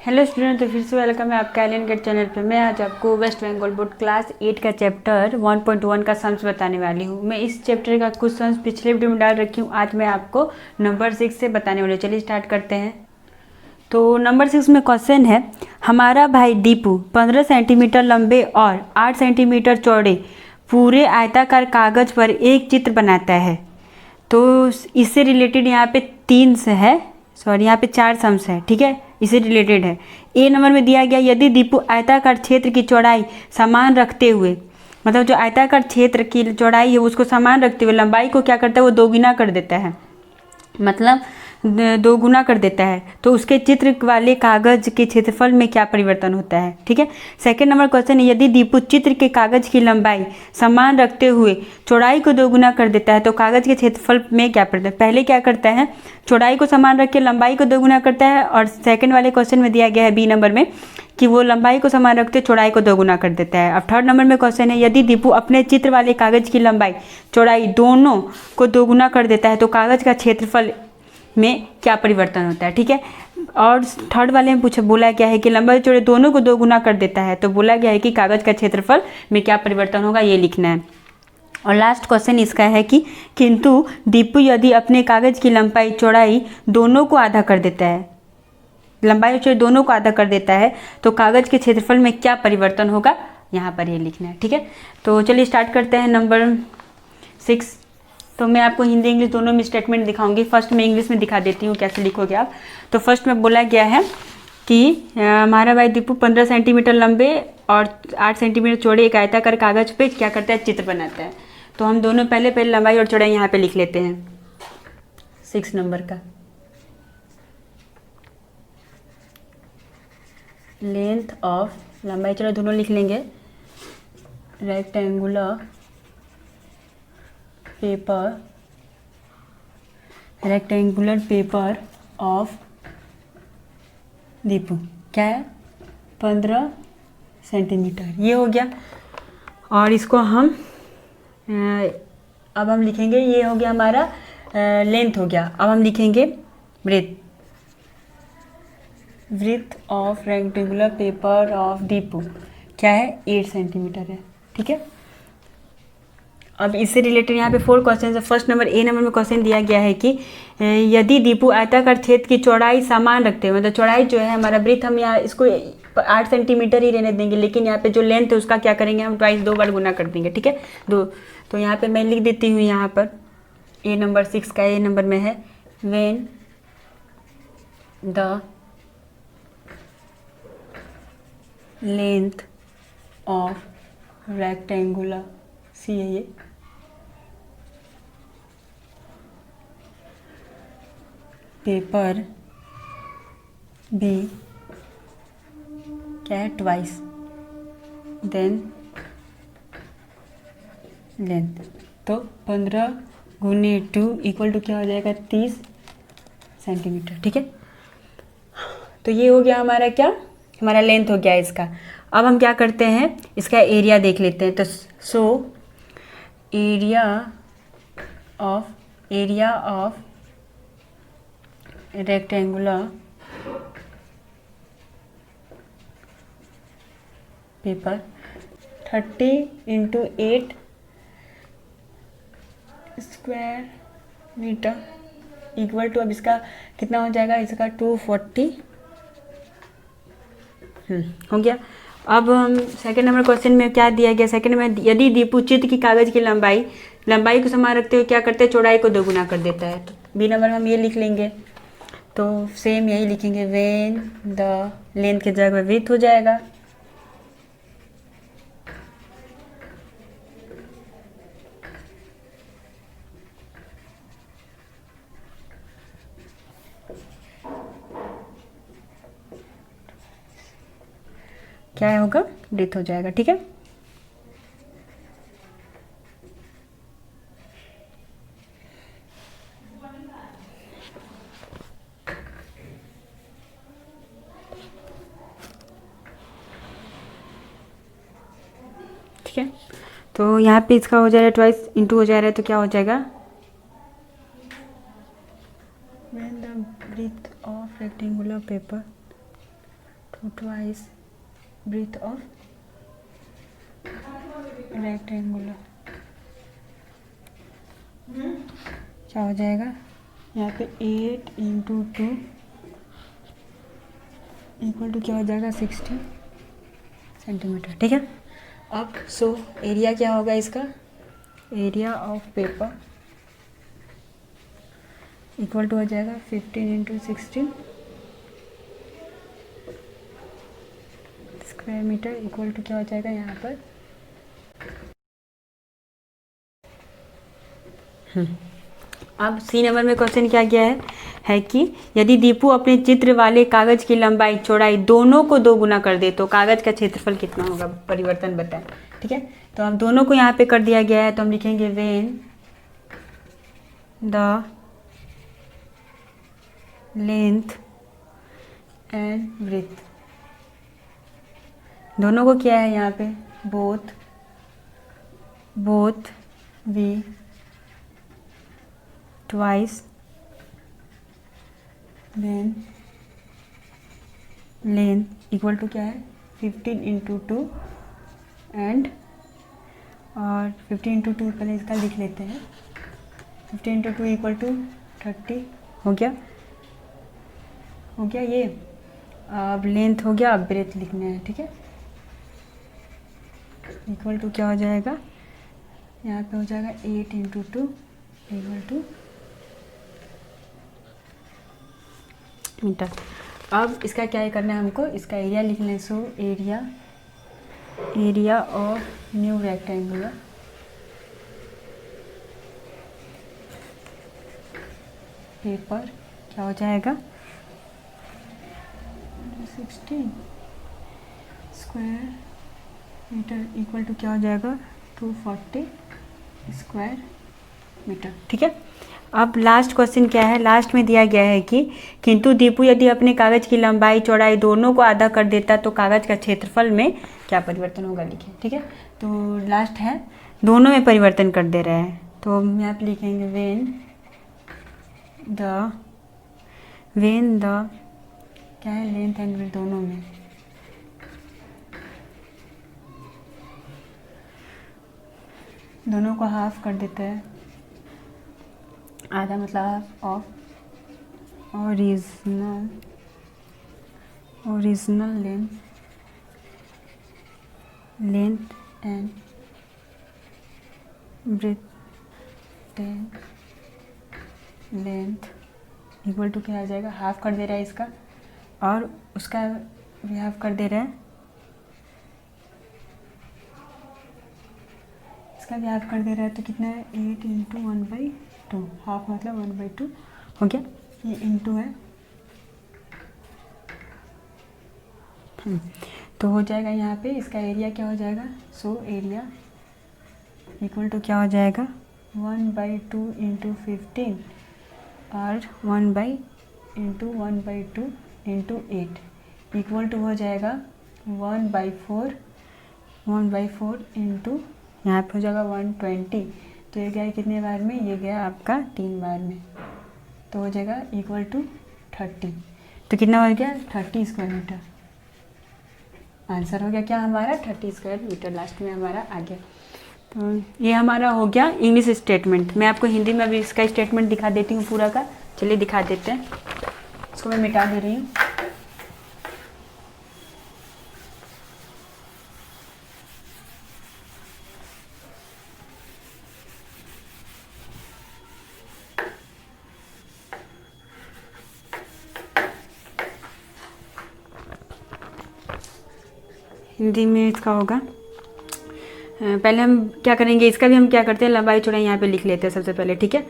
Hello student, तो फिर से वेलकम है आपका एलियन गेट चैनल पे। मैं आज आपको वेस्ट बंगाल बोर्ड क्लास 8 का चैप्टर 1.1 का सम्स बताने वाली हूँ। मैं इस चैप्टर का कुछ सम्स पिछले वीडियो में डाल रखी हूँ, आज मैं आपको नंबर 6 से बताने वाली हूँ। चलिए स्टार्ट करते हैं। तो नंबर 6 में क्वेश्चन है, हमारा भाई दीपू 15 सेंटीमीटर लंबे और 8 सेंटीमीटर चौड़े पूरे आयताकार कागज पर एक चित्र बनाता है। तो इससे रिलेटेड यहाँ पे यहाँ पे 4 सम्स है, ठीक है, इससे रिलेटेड है। ए नंबर में दिया गया, यदि दीपू आयताकार क्षेत्र की चौड़ाई समान रखते हुए, मतलब जो आयताकार क्षेत्र की चौड़ाई है उसको समान रखते हुए लंबाई को क्या करता है, वो दोगुना कर देता है, मतलब दो गुना कर देता है, तो उसके चित्र वाले कागज के क्षेत्रफल में क्या परिवर्तन होता है, ठीक है। सेकंड नंबर क्वेश्चन है, यदि दीपू चित्र के कागज की लंबाई समान रखते हुए चौड़ाई को दोगुना कर देता है तो कागज के क्षेत्रफल में क्या परिवर्तन। पहले क्या करता है, चौड़ाई को समान रख के लंबाई को दोगुना करता है, और सेकंड वाले क्वेश्चन में दिया गया है बी नंबर में कि वो लंबाई को समान रखते चौड़ाई को दोगुना कर देता है। अब थर्ड नंबर में क्वेश्चन है, यदि दीपू अपने चित्र वाले कागज की लंबाई चौड़ाई दोनों को दोगुना कर देता है तो कागज का क्षेत्रफल में क्या परिवर्तन होता है, ठीक है। और थर्ड वाले में बोला गया है कि लंबाई चौड़ाई दोनों को दोगुना कर देता है, तो बोला गया है कि कागज का क्षेत्रफल में क्या परिवर्तन होगा, ये लिखना है। और लास्ट क्वेश्चन इसका है कि किंतु दीपू यदि अपने कागज की लंबाई चौड़ाई दोनों को आधा कर देता है, लंबाई चौड़ाई दोनों को आधा कर देता है, तो कागज के क्षेत्रफल में क्या परिवर्तन होगा, यहाँ पर ये लिखना है, ठीक है। तो चलिए स्टार्ट करते हैं नंबर 6। तो मैं आपको हिंदी इंग्लिश दोनों में स्टेटमेंट दिखाऊंगी। फर्स्ट में इंग्लिश में दिखा देती हूँ कैसे लिखोगे आप। तो फर्स्ट में बोला गया है कि हमारा भाई दीपू 15 सेंटीमीटर लंबे और 8 सेंटीमीटर चौड़े एक आयताकार कागज पे क्या करता है, चित्र बनाता है। तो हम दोनों पहले लंबाई और चौड़ाई यहाँ पे लिख लेते हैं 6 नंबर का। लेंथ ऑफ, लंबाई चौड़ाई दोनों लिख लेंगे, रेक्टेंगुलर पेपर ऑफ दीपू क्या है, 15 सेंटीमीटर, ये हो गया। और इसको हम अब हम लिखेंगे, ये हो गया हमारा लेंथ हो गया। अब हम लिखेंगे breadth of rectangular paper of Deepu क्या है, 8 सेंटीमीटर है, ठीक है। अब इससे रिलेटेड यहाँ पे 4 क्वेश्चन है। फर्स्ट नंबर ए नंबर में क्वेश्चन दिया गया है कि यदि दीपू आयताकार क्षेत्र की चौड़ाई समान रखते हैं, मतलब चौड़ाई जो है हमारा ब्रेथ, हम यहाँ इसको 8 सेंटीमीटर ही रहने देंगे, लेकिन यहाँ पे जो लेंथ है उसका क्या करेंगे, हम ट्वाइस 2 बार गुना कर देंगे, ठीक है, 2। तो यहाँ पे मैं लिख देती हूँ, यहाँ पर ए नंबर 6 का ए नंबर में है, when the length of rectangular paper be क्या है, ट्वाइस देन लेंथ, तो 15 गुने 2 इक्वल टू क्या हो जाएगा, 30 सेंटीमीटर, ठीक है। तो ये हो गया हमारा क्या, हमारा लेंथ हो गया इसका। अब हम क्या करते हैं, इसका एरिया देख लेते हैं। तो so area of rectangular paper 30 × 8 square metre equal to, अब इसका कितना हो जाएगा, इसका 240 हो गया। अब हम सेकंड नंबर क्वेश्चन में क्या दिया गया, सेकंड में यदि दीपू चित्र की कागज की लंबाई को समान रखते हुए क्या करते हैं, चौड़ाई को दोगुना कर देता है। तो बी नंबर में हम ये लिख लेंगे, तो सेम यही लिखेंगे, व्हेन द लेंथ की जगह विड्थ हो जाएगा, क्या होगा, ब्रेथ हो जाएगा, ठीक है। ठीक है, तो यहाँ पे इसका हो जाएगा ट्वाइस इंटू हो जा रहा है, तो क्या हो जाएगा, when the breadth of rectangular paper तो ट्वाइस ब्रीथ ऑफ रेक्टेंगुलर क्या हो जाएगा यहाँ पे 8 इंटू 2 इक्वल टू क्या हो जाएगा 60 सेंटीमीटर। ठीक है। अब सो एरिया क्या होगा इसका, area of paper equal to हो जाएगा 15 into 16 square metre equal to क्या हो जाएगा यहाँ पर अब सी नंबर में क्वेश्चन क्या किया है कि यदि दीपू अपने चित्र वाले कागज की लंबाई चौड़ाई दोनों को 2 गुना कर दे तो कागज का क्षेत्रफल कितना होगा, परिवर्तन बताएं। ठीक है, तो हम दोनों को यहाँ पे कर दिया गया है, तो हम लिखेंगे when the length and breadth, दोनों को क्या है यहाँ पे both we twice then length equal to क्या है 15 इंटू 2 एंड और 15 इंटू 2 पहले इसका लिख लेते हैं 15 इंटू 2 इक्वल टू 30 हो गया ये। अब लेंथ हो गया, अब ब्रेथ लिखना है। ठीक है, इक्वल टू क्या हो जाएगा यहाँ पे हो जाएगा 8 इंटू 2 इक्वल टू मीटर। अब इसका क्या करना है हमको, इसका एरिया लिखना है। सो area of new rectangular paper क्या हो जाएगा 16 स्क्वायर मीटर इक्वल टू क्या हो जाएगा 240 स्क्वायर मीटर। ठीक है, अब लास्ट क्वेश्चन क्या है, लास्ट में दिया गया है कि किंतु दीपू यदि अपने कागज की लंबाई चौड़ाई दोनों को आधा कर देता तो कागज का क्षेत्रफल में क्या परिवर्तन होगा, लिखें। ठीक है, तो लास्ट है दोनों में परिवर्तन कर दे रहे हैं, तो हम यहाँ पे लिखेंगे वेन द क्या है लेंथ एंड ब्रेथ दोनों में दोनों को हाफ कर देता है, आधा मतलब half of original length and breadth length equal to क्या आ जाएगा, हाफ कर दे रहा है इसका और उसका भी हाफ कर दे रहा है, इसका भी हाफ कर दे रहा है, तो कितना है 8 इंटू 1/2 हाफ मतलब 1/2 हो गया, ये इंटू है तो हो जाएगा यहाँ पे इसका एरिया क्या हो जाएगा। सो एरिया इक्वल टू क्या हो जाएगा 1/2 इंटू 15 और 1/2 इंटू 8 इक्वल टू हो जाएगा 1/4 इंटू यहाँ पे हो जाएगा 120, तो ये गया कितने बार में, ये गया आपका 3 बार में, तो हो जाएगा इक्वल टू 30, तो कितना हो गया 30 स्क्वायर मीटर। आंसर हो गया क्या हमारा 30 स्क्वायर मीटर, लास्ट में हमारा आ गया। तो ये हमारा हो गया इंग्लिश स्टेटमेंट। मैं आपको हिंदी में भी इसका स्टेटमेंट दिखा देती हूँ पूरा का, चलिए दिखा देते हैं, इसको मैं मिटा दे रही हूँ। हिंदी में इसका होगा, पहले हम क्या करेंगे, इसका भी हम क्या करते हैं लंबाई चौड़ाई यहाँ पे लिख लेते हैं सबसे पहले। ठीक है,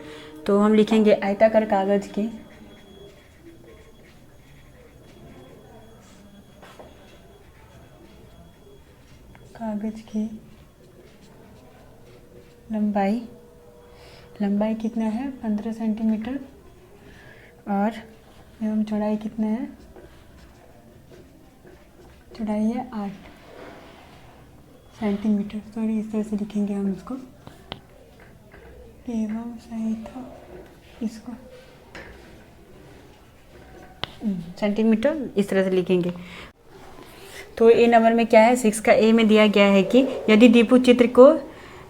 तो हम लिखेंगे आयताकार कागज की लंबाई कितना है 15 सेंटीमीटर और एवं चौड़ाई कितना है, चौड़ाई है 8 सेंटीमीटर, सॉरी इस तरह से लिखेंगे हम इसको, एवं सही था इसको सेंटीमीटर इस तरह से लिखेंगे। तो ए नंबर में क्या है, 6 का ए में दिया गया है कि यदि दीपू चित्र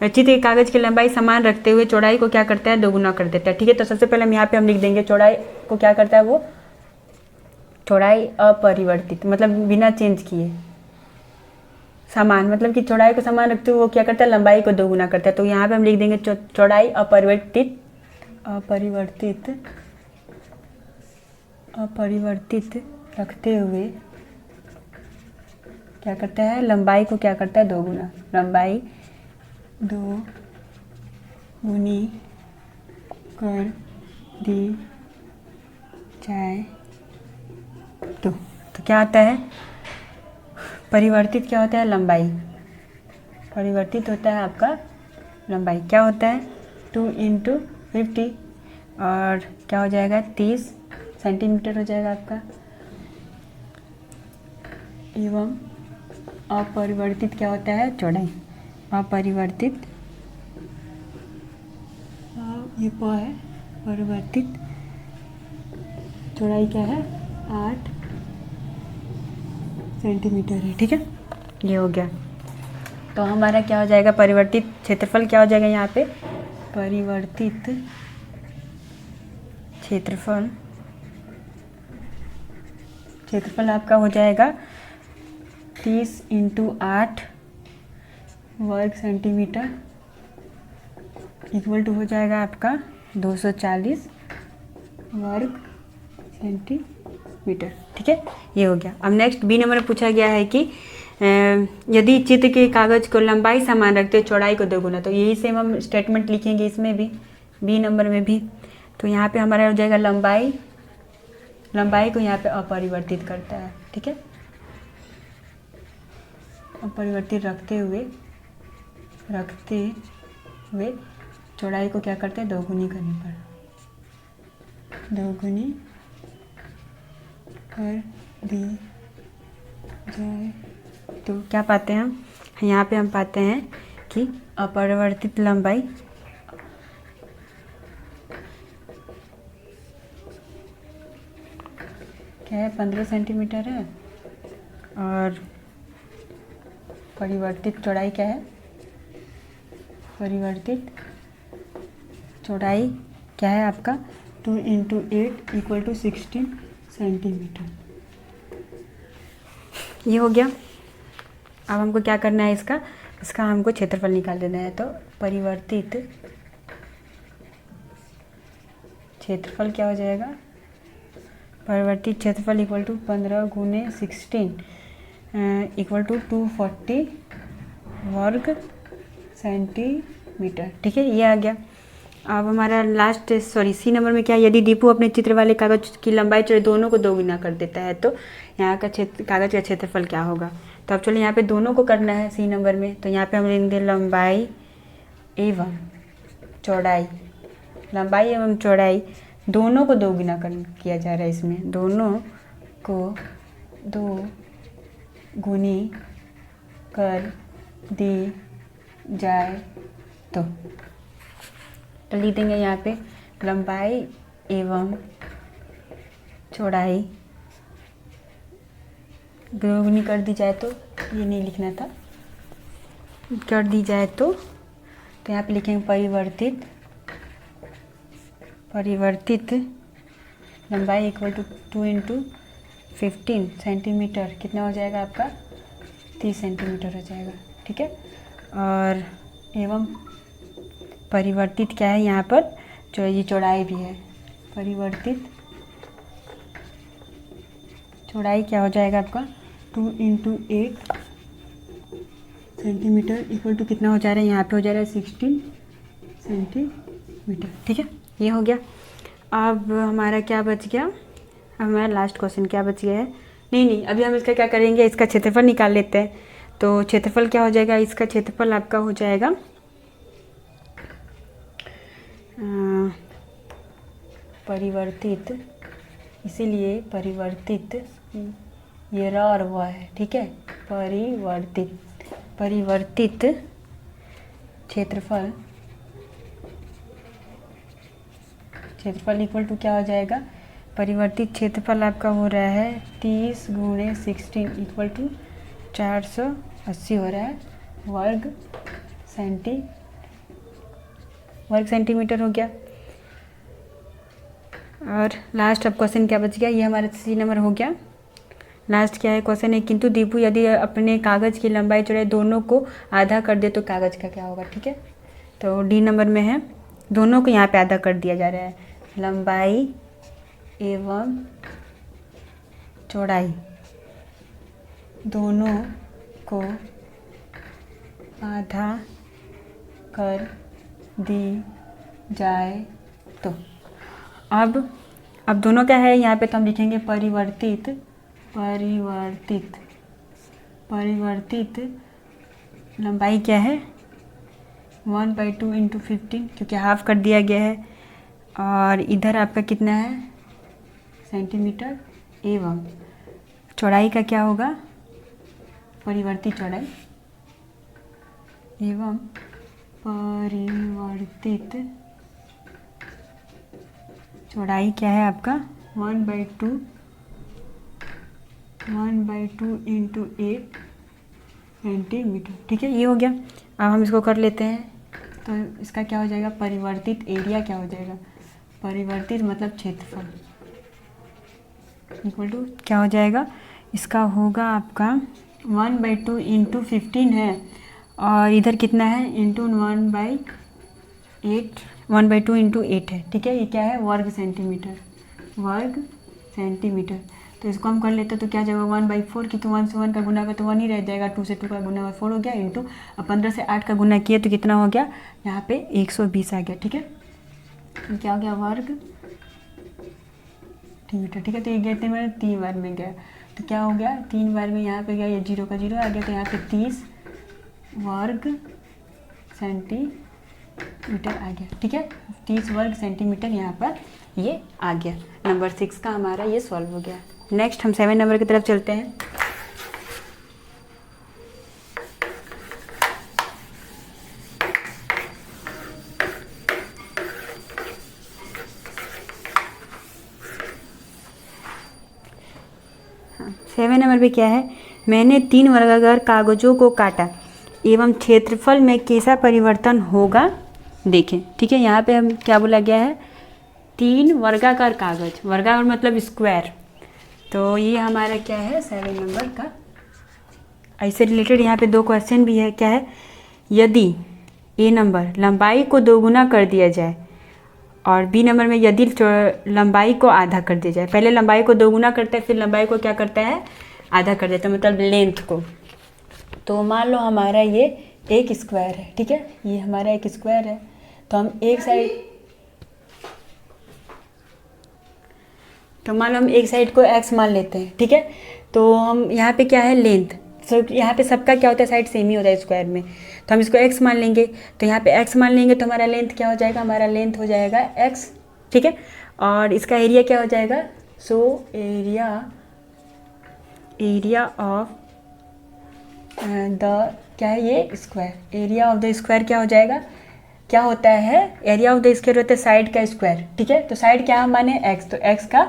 के कागज़ की लंबाई समान रखते हुए चौड़ाई को क्या करता है, दोगुना कर देता है। ठीक है, तो सबसे पहले हम यहाँ पे हम लिख देंगे चौड़ाई को क्या करता है, वो चौड़ाई अपरिवर्तित मतलब बिना चेंज किए, समान मतलब कि चौड़ाई को समान रखते हुए वो क्या करता है, लंबाई को दोगुना करता है। तो यहाँ पे हम लिख देंगे चौड़ाई अपरिवर्तित रखते हुए क्या करता है, लंबाई को क्या करता है, दोगुना, लंबाई दो गुनी कर दी जाए तो क्या आता है, परिवर्तित क्या होता है, लंबाई, परिवर्तित होता है आपका लंबाई, क्या होता है 2 × 50 और क्या हो जाएगा 30 सेंटीमीटर हो जाएगा आपका। एवं अपरिवर्तित क्या होता है, चौड़ाई, अपरिवर्तित ये है परिवर्तित चौड़ाई क्या है, 8 सेंटीमीटर है। ठीक है, ये हो गया। तो हमारा क्या हो जाएगा, परिवर्तित क्षेत्रफल क्या हो जाएगा यहाँ पे, परिवर्तित क्षेत्रफल आपका हो जाएगा 30 × 8 वर्ग सेंटीमीटर इक्वल टू हो जाएगा आपका 240 वर्ग सेंटीमीटर। ठीक है, ये हो गया। अब नेक्स्ट बी नंबर में पूछा गया है कि यदि चित्र के कागज़ को लंबाई समान रखते चौड़ाई को दोगुना, तो यही सेम हम स्टेटमेंट लिखेंगे इसमें भी, बी नंबर में भी। तो यहाँ पे हमारा हो जाएगा लंबाई को यहाँ पे अपरिवर्तित करता है। ठीक है, अपरिवर्तित रखते हुए चौड़ाई को क्या करते हैं, दोगुनी करने पर, दोगुनी कर दी जाए तो क्या पाते हैं हम, यहाँ पे हम पाते हैं कि अपरिवर्तित लंबाई क्या है, 15 सेंटीमीटर है और परिवर्तित चौड़ाई क्या है, परिवर्तित चौड़ाई क्या है आपका 2 × 8 इक्वल टू 16 सेंटीमीटर। ये हो गया। अब हमको क्या करना है, इसका हमको क्षेत्रफल निकाल देना है। तो परिवर्तित क्षेत्रफल क्या हो जाएगा, परिवर्तित क्षेत्रफल इक्वल टू 15 × 16 इक्वल टू 240 वर्ग सेंटीमीटर। ठीक है, ये आ गया। अब हमारा सी नंबर में क्या है, यदि दीपू अपने चित्र वाले कागज़ की लंबाई चौड़ाई दोनों को दोगुना कर देता है तो यहाँ का कागज़ का क्षेत्रफल क्या होगा। तो अब चलो यहाँ पे दोनों को करना है सी नंबर में। तो यहाँ पे हम लेंगे लंबाई एवं चौड़ाई दोनों को दोगुना किया जा रहा है। इसमें दोनों को दो गुनी कर दी जाए तो लिख देंगे यहाँ पे लंबाई एवं चौड़ाई दोगुनी कर दी जाए तो, ये नहीं लिखना था, कर दी जाए तो यहाँ पे लिखेंगे परिवर्तित लंबाई इक्वल टू 2 × 15 सेंटीमीटर कितना हो जाएगा आपका 30 सेंटीमीटर हो जाएगा। ठीक है, और एवं परिवर्तित क्या है यहाँ पर, जो ये चौड़ाई भी है, परिवर्तित चौड़ाई क्या हो जाएगा आपका 2 × 8 सेंटीमीटर इक्वल टू कितना हो जा रहा है, यहाँ पे हो जा रहा है 16 सेंटीमीटर। ठीक है, ये हो गया। अब हमारा क्या बच गया, अब हमारा लास्ट क्वेश्चन क्या बच गया है, नहीं अभी हम इसका क्या करेंगे, इसका क्षेत्रफल निकाल लेते हैं। तो क्षेत्रफल क्या हो जाएगा, इसका क्षेत्रफल आपका हो जाएगा परिवर्तित, इसीलिए परिवर्तित ये र और व है। ठीक है, परिवर्तित क्षेत्रफल इक्वल टू क्या हो जाएगा, परिवर्तित क्षेत्रफल आपका हो रहा है 30 × 16 इक्वल टू 480 हो रहा है वर्ग सेंटीमीटर हो गया। और लास्ट अब क्वेश्चन क्या बच गया, ये हमारा सी नंबर हो गया। लास्ट क्या है क्वेश्चन है, किंतु दीपू यदि अपने कागज़ की लंबाई चौड़ाई दोनों को आधा कर दे तो कागज़ का क्या होगा। ठीक है, तो डी नंबर में है, दोनों को यहाँ पे आधा कर दिया जा रहा है, लंबाई एवं चौड़ाई दोनों को आधा कर दी जाए तो अब दोनों क्या है यहाँ पे, तो हम लिखेंगे परिवर्तित लंबाई क्या है 1/2 × 15 क्योंकि हाफ कर दिया गया है, और इधर आपका कितना है सेंटीमीटर, एवं चौड़ाई का क्या होगा परिवर्तित चौड़ाई, एवं परिवर्तित चौड़ाई क्या है आपका 1/2 × 8 सेंटीमीटर। ठीक है, ये हो गया। अब हम इसको कर लेते हैं, तो इसका क्या हो जाएगा परिवर्तित एरिया क्या हो जाएगा, परिवर्तित मतलब क्षेत्रफल इक्वल टू क्या हो जाएगा, इसका होगा आपका 1/2 × 15 है, और इधर कितना है इंटू 1/2 × 8 है। ठीक है, ये क्या है वर्ग सेंटीमीटर। तो इसको हम कर लेते हैं तो क्या जाएगा 1/4, क्योंकि 1 से 1 का गुना का तो 1 ही रह जाएगा, 2 से 2 का गुना 4 हो गया, इंटू अब 15 से 8 का गुना किया तो कितना हो गया यहाँ पे 120 आ गया। ठीक है, तो क्या हो गया वर्ग सेंटीमीटर। ठीक है, तो ये कहते हैं 3 बार में गया, तो क्या हो गया 3 बार में यहाँ पे गया, ये 0 का 0 आ गया, तो यहाँ पे 30 वर्ग सेंटीमीटर आ गया। ठीक है, 30 वर्ग सेंटीमीटर यहाँ पर ये आ गया। नंबर 6 का हमारा ये सॉल्व हो गया। नेक्स्ट हम 7 नंबर की तरफ चलते हैं। हाँ, 7 नंबर पे क्या है, मैंने 3 वर्गाकार कागजों को काटा एवं क्षेत्रफल में कैसा परिवर्तन होगा देखें। ठीक है, यहाँ पे हम क्या बोला गया है 3 वर्गाकार कागज, वर्गाकार मतलब स्क्वायर, तो ये हमारा क्या है 7 नंबर का। ऐसे रिलेटेड यहाँ पे 2 क्वेश्चन भी है, क्या है यदि ए नंबर लंबाई को 2 गुना कर दिया जाए और बी नंबर में यदि लंबाई को आधा कर दिया जाए। पहले लंबाई को 2 गुना करता है, फिर लंबाई को क्या करता है आधा कर देता है, मतलब लेंथ को। तो मान लो हमारा ये एक स्क्वायर है। ठीक है, ये हमारा एक स्क्वायर है, तो हम एक साइड, तो मान लो हम एक साइड को x मान लेते हैं। ठीक है, तो हम यहाँ पे क्या है लेंथ, तो यहाँ पे सबका क्या होता है साइड सेम ही होता है स्क्वायर में, तो हम इसको x मान लेंगे, तो यहाँ पे x मान लेंगे तो हमारा लेंथ क्या हो जाएगा, हमारा लेंथ हो जाएगा x। ठीक है, और इसका एरिया क्या हो जाएगा, सो एरिया ऑफ द क्या है ये square, area of the square क्या हो जाएगा, क्या होता है एरिया ऑफ द स्क्वायर होता है साइड का स्क्वायर। ठीक है, तो साइड क्या माने x, तो x का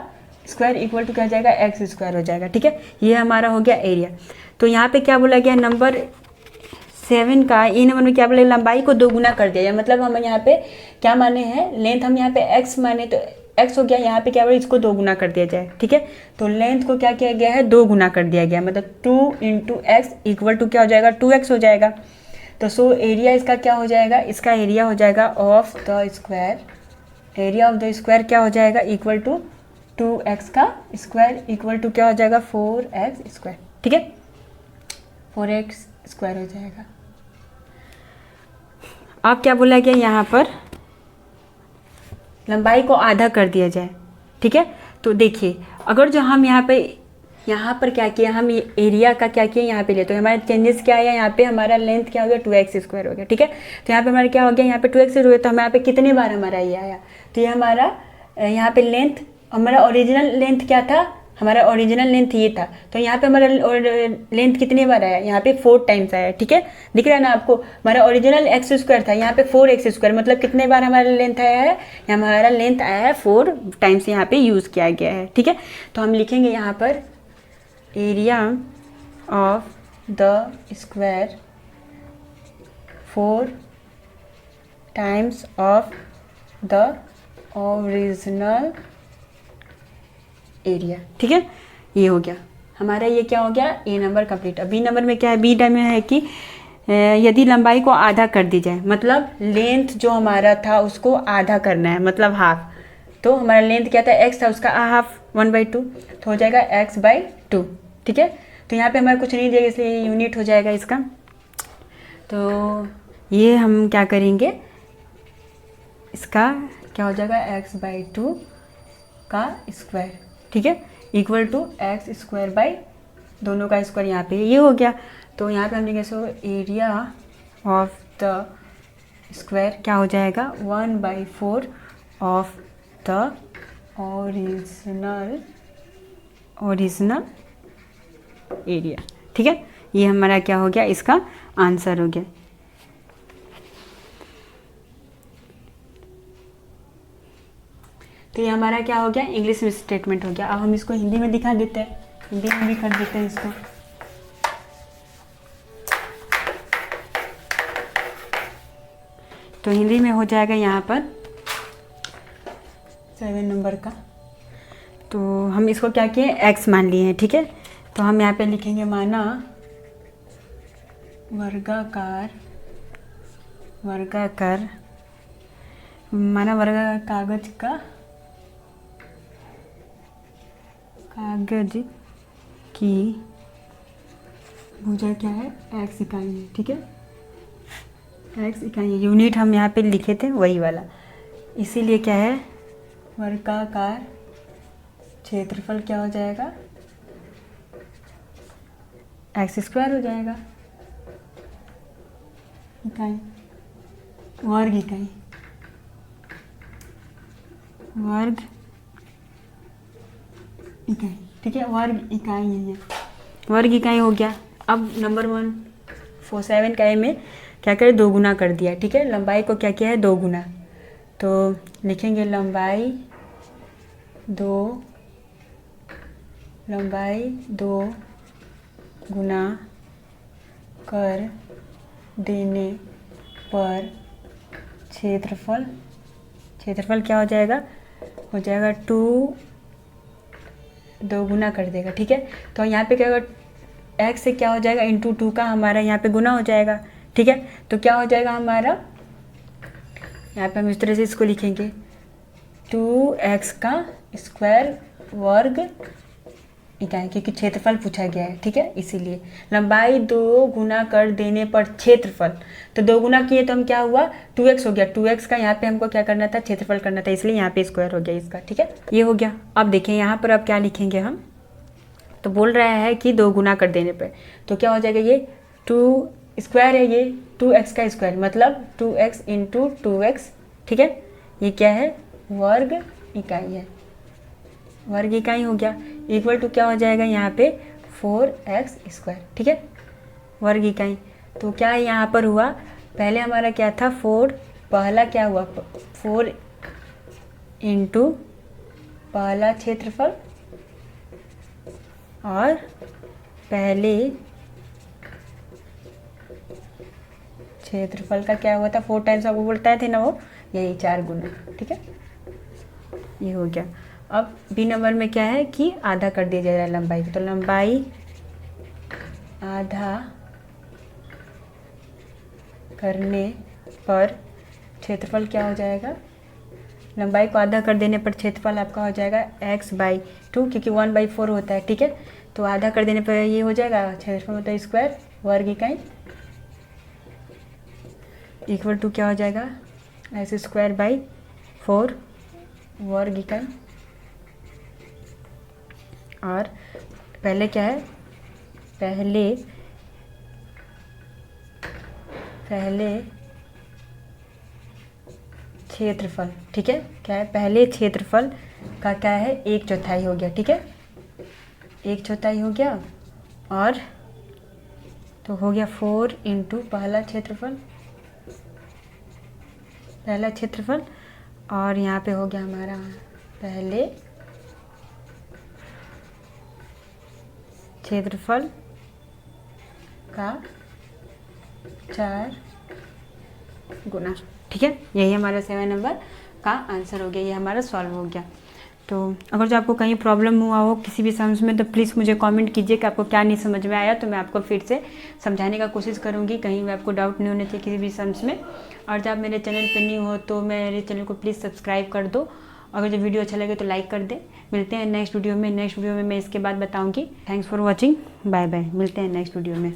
स्क्वायर इक्वल टू क्या हो जाएगा x स्क्वायर हो जाएगा। ठीक है, ये हमारा हो गया एरिया। तो यहाँ पे क्या बोला गया नंबर 7 का ए नंबर में क्या बोला लंबाई को 2 गुना कर दिया जाए, मतलब हम यहाँ पे क्या माने हैं लेंथ, हम यहाँ पे x माने तो x हो गया, यहाँ पे क्या बोला इसको 2 गुना कर दिया जाए। ठीक है, तो लेंथ को क्या किया गया है 2 गुना कर दिया गया, मतलब 2 × x इक्वल टू क्या हो जाएगा 2x हो जाएगा। तो सो एरिया इसका क्या हो जाएगा, इसका एरिया हो जाएगा of the square, area of the square क्या हो जाएगा इक्वल टू 2x का स्क्वायर इक्वल टू क्या हो जाएगा 4x स्क्वायर। ठीक है, 4x स्क्वायर हो जाएगा। अब क्या बोला गया यहाँ पर लंबाई को आधा कर दिया जाए। ठीक है, तो देखिए अगर जो हम यहाँ पर क्या किया, हम एरिया का क्या किया यहाँ पे ले, तो हमारा चेंजेस क्या आया यहाँ पे, हमारा लेंथ क्या हो गया 2x स्क्वायर हो गया। ठीक है, तो यहाँ पे हमारा क्या हो गया, यहाँ पे 2x हो गया, तो हमें यहाँ पे कितने बार हमारा ये आया, तो ये हमारा यहाँ पे लेंथ, हमारा ओरिजिनल लेंथ क्या था, हमारा ओरिजिनल लेंथ ये था, तो यहाँ पे हमारा लेंथ कितने बार आया, यहाँ पे 4 टाइम्स आया। ठीक है, दिख रहा है ना आपको, हमारा ओरिजिनल x स्क्वायर था, यहाँ पे 4x स्क्वायर, मतलब कितने बार हमारा लेंथ आया है, हमारा लेंथ आया है 4 टाइम्स यहाँ पे यूज़ किया गया है। ठीक है, तो हम लिखेंगे यहाँ पर area of the square 4 times of the original area. ठीक है, ये हो गया हमारा, ये क्या हो गया, ए नंबर कंप्लीट। अब बी नंबर में क्या है, बी में है कि यदि लंबाई को आधा कर दी जाए, मतलब लेंथ जो हमारा था उसको आधा करना है, मतलब हाफ। तो हमारा लेंथ क्या था, एक्स था, उसका हाफ 1/2, तो हो जाएगा x/2। ठीक है, तो यहाँ पे हमारा कुछ नहीं दिया इसलिए यूनिट हो जाएगा इसका। तो ये हम क्या करेंगे, इसका क्या हो जाएगा, x/2 का स्क्वायर। ठीक है, इक्वल टू x² दोनों का स्क्वायर, यहाँ पे ये हो गया। तो यहाँ पे हम लिखेंगे सो एरिया ऑफ द स्क्वायर क्या हो जाएगा, 1/4 ऑफ द ओरिजिनल एरिया। ठीक है, ये हमारा क्या हो गया, इसका आंसर हो गया। तो ये हमारा क्या हो गया, इंग्लिश में स्टेटमेंट हो गया। अब हम इसको हिंदी में दिखा देते हैं, हिंदी में भी कर देते हैं इसको। तो हिंदी में हो जाएगा यहाँ पर 7 नंबर का। तो हम इसको क्या किए, एक्स मान लिए हैं। ठीक है, तो हम यहाँ पे लिखेंगे माना वर्गाकार माना वर्गाकार कागज की भुजा क्या है, एक्स इकाई है। ठीक है, एक्स इकाई है, यूनिट हम यहाँ पे लिखे थे वही वाला, इसीलिए क्या है, वर्गाकार क्षेत्रफल क्या हो जाएगा, x² हो जाएगा, इकाई वर्ग इकाई, वर्ग इकाई। ठीक है, वर्ग इकाई है ये, वर्ग इकाई हो गया। अब नंबर 147 का में क्या करें, 2 गुना कर दिया। ठीक है, लंबाई को क्या किया है, 2 गुना। तो लिखेंगे लंबाई 2 गुना कर देने पर क्षेत्रफल क्या हो जाएगा, 2 गुना कर देगा। ठीक है, तो यहाँ पे क्या होगा, x से क्या हो जाएगा, इंटू 2 का हमारा यहाँ पे गुना हो जाएगा। ठीक है, तो क्या हो जाएगा हमारा, यहाँ पे हम इस तरह से इसको लिखेंगे 2x का स्क्वायर वर्ग इकाई, क्योंकि क्षेत्रफल पूछा गया है। ठीक है, इसीलिए लंबाई 2 गुना कर देने पर क्षेत्रफल, तो 2 गुना किए तो हम क्या हुआ, 2x हो गया। 2x का यहाँ पे हमको क्या करना था, क्षेत्रफल करना था, इसलिए यहाँ पे स्क्वायर हो गया इसका। ठीक है, ये हो गया। अब देखें यहाँ पर अब क्या लिखेंगे हम, तो बोल रहा है कि 2 गुना कर देने पर, तो क्या हो जाएगा, ये 2 स्क्वायर है, ये 2x का स्क्वायर, मतलब 2x इंटू 2x। ठीक है, ये क्या है, वर्ग इकाई है, वर्ग इकाई हो गया, इक्वल टू क्या हो जाएगा यहाँ पे 4x²। ठीक है, वर्ग इकाई। तो क्या यहाँ पर हुआ, पहले हमारा क्या था 4, पहला क्या हुआ 4 इंटू पहला क्षेत्रफल, और पहले क्षेत्रफल का क्या हुआ था, 4 टाइम्स आपको बोलता है थे ना वो, यही 4 गुना। ठीक है, ये हो गया। अब बी नंबर में क्या है कि आधा कर दिया जा रहा है लंबाई को, तो लंबाई आधा करने पर क्षेत्रफल क्या हो जाएगा, लंबाई को आधा कर देने पर क्षेत्रफल आपका हो जाएगा x/2, क्योंकि 1/4 होता है। ठीक है, तो आधा कर देने पर ये हो जाएगा, क्षेत्रफल मतलब स्क्वायर वर्ग इकाई, इक्वल टू क्या हो जाएगा, x²/4 वर्ग इकाई। और पहले क्या है, पहले क्षेत्रफल। ठीक है, क्या है, पहले क्षेत्रफल का क्या है, 1/4 हो गया। ठीक है, 1/4 हो गया, और तो हो गया 4 इंटू पहला क्षेत्रफल, और यहाँ पे हो गया हमारा पहले क्षेत्रफल का 4 गुना। ठीक है, यही हमारा 7 नंबर का आंसर हो गया, ये हमारा सॉल्व हो गया। तो अगर जो आपको कहीं प्रॉब्लम हुआ हो किसी भी सम्स में तो प्लीज़ मुझे कमेंट कीजिए कि आपको क्या नहीं समझ में आया, तो मैं आपको फिर से समझाने का कोशिश करूँगी, कहीं भी आपको डाउट नहीं होने चाहिए किसी भी सम्स में। और जब आप मेरे चैनल पर न्यू हो तो मेरे चैनल को प्लीज़ सब्सक्राइब कर दो, अगर जो वीडियो अच्छा लगे तो लाइक कर दे। मिलते हैं नेक्स्ट वीडियो में मैं इसके बाद बताऊँगी। Thanks for watching, bye bye, मिलते हैं नेक्स्ट वीडियो में।